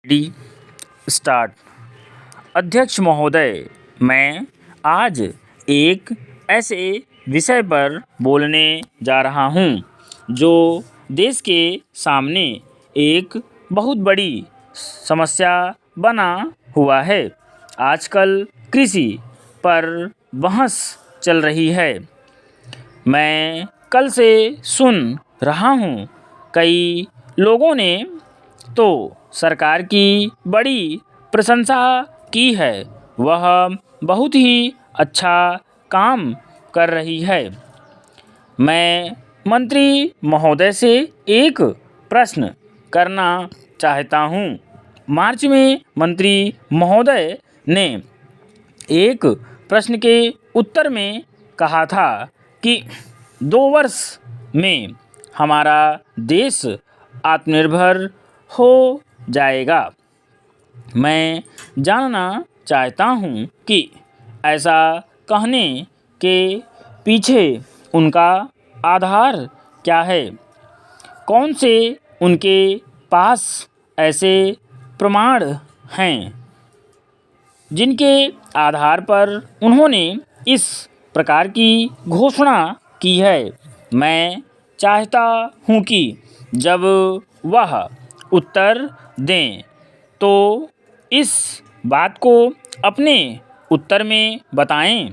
D start. अध्यक्ष महोदय, मैं आज एक ऐसे विषय पर बोलने जा रहा हूँ जो देश के सामने एक बहुत बड़ी समस्या बना हुआ है। आजकल कृषि पर बहस चल रही है। मैं कल से सुन रहा हूँ कई लोगों ने तो सरकार की बड़ी प्रशंसा की है। वह बहुत ही अच्छा काम कर रही है। मैं मंत्री महोदय से एक प्रश्न करना चाहता हूँ। मार्च में मंत्री महोदय ने एक प्रश्न के उत्तर में कहा था कि 2 वर्ष में हमारा देश आत्मनिर्भर हो जाएगा। मैं जानना चाहता हूँ कि ऐसा कहने के पीछे उनका आधार क्या है। कौन से उनके पास ऐसे प्रमाण हैं जिनके आधार पर उन्होंने इस प्रकार की घोषणा की है। मैं चाहता हूँ कि जब वह उत्तर दें तो इस बात को अपने उत्तर में बताएं।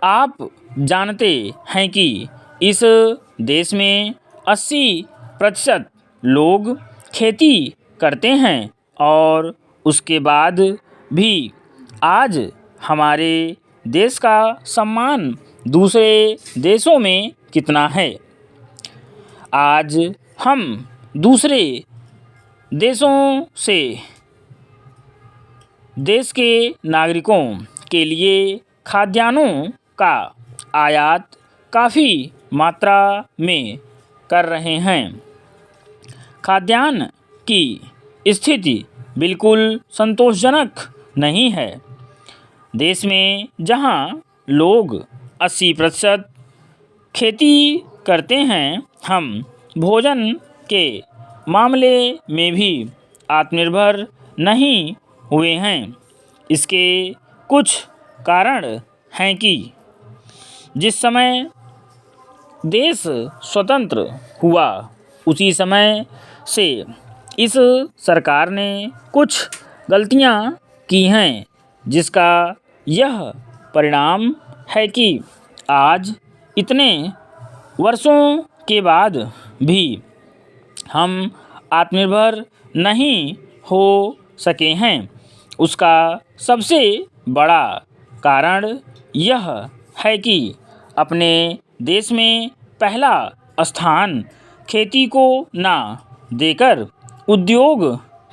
आप जानते हैं कि इस देश में 80% लोग खेती करते हैं और उसके बाद भी आज हमारे देश का सम्मान दूसरे देशों में कितना है। आज हम दूसरे देशों से देश के नागरिकों के लिए खाद्यान्नों का आयात काफ़ी मात्रा में कर रहे हैं। खाद्यान्न की स्थिति बिल्कुल संतोषजनक नहीं है। देश में जहां लोग 80% खेती करते हैं, हम भोजन के मामले में भी आत्मनिर्भर नहीं हुए हैं। इसके कुछ कारण हैं कि जिस समय देश स्वतंत्र हुआ उसी समय से इस सरकार ने कुछ गलतियां की हैं, जिसका यह परिणाम है कि आज इतने वर्षों के बाद भी हम आत्मनिर्भर नहीं हो सके हैं। उसका सबसे बड़ा कारण यह है कि अपने देश में पहला स्थान खेती को ना देकर उद्योग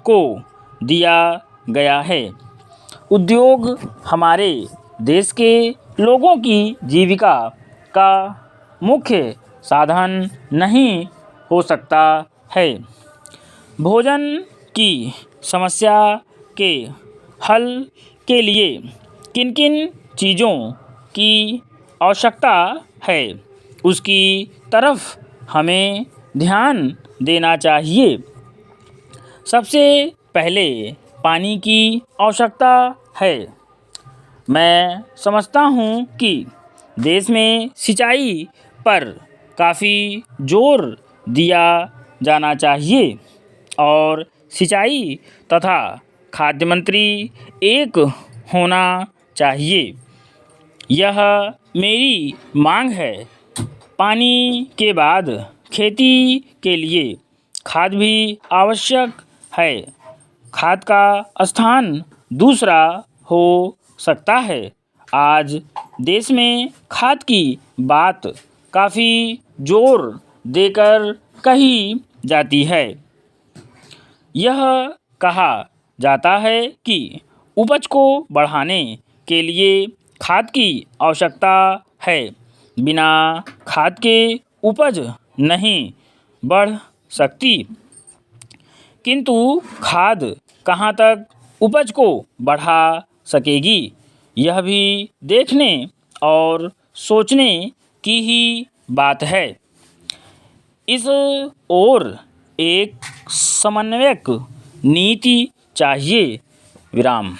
को दिया गया है। उद्योग हमारे देश के लोगों की जीविका का मुख्य साधन नहीं हो सकता है। भोजन की समस्या के हल के लिए किन किन चीज़ों की आवश्यकता है, उसकी तरफ हमें ध्यान देना चाहिए। सबसे पहले पानी की आवश्यकता है। मैं समझता हूँ कि देश में सिंचाई पर काफ़ी जोर दिया जाना चाहिए और सिंचाई तथा खाद्य मंत्री एक होना चाहिए। यह मेरी मांग है। पानी के बाद खेती के लिए खाद भी आवश्यक है। खाद का स्थान दूसरा हो सकता है। आज देश में खाद की बात काफ़ी जोर देकर कही जाती है। यह कहा जाता है कि उपज को बढ़ाने के लिए खाद की आवश्यकता है। बिना खाद के उपज नहीं बढ़ सकती। किंतु खाद कहाँ तक उपज को बढ़ा सकेगी, यह भी देखने और सोचने की ही बात है। इस ओर एक समन्वयक नीति चाहिए। विराम।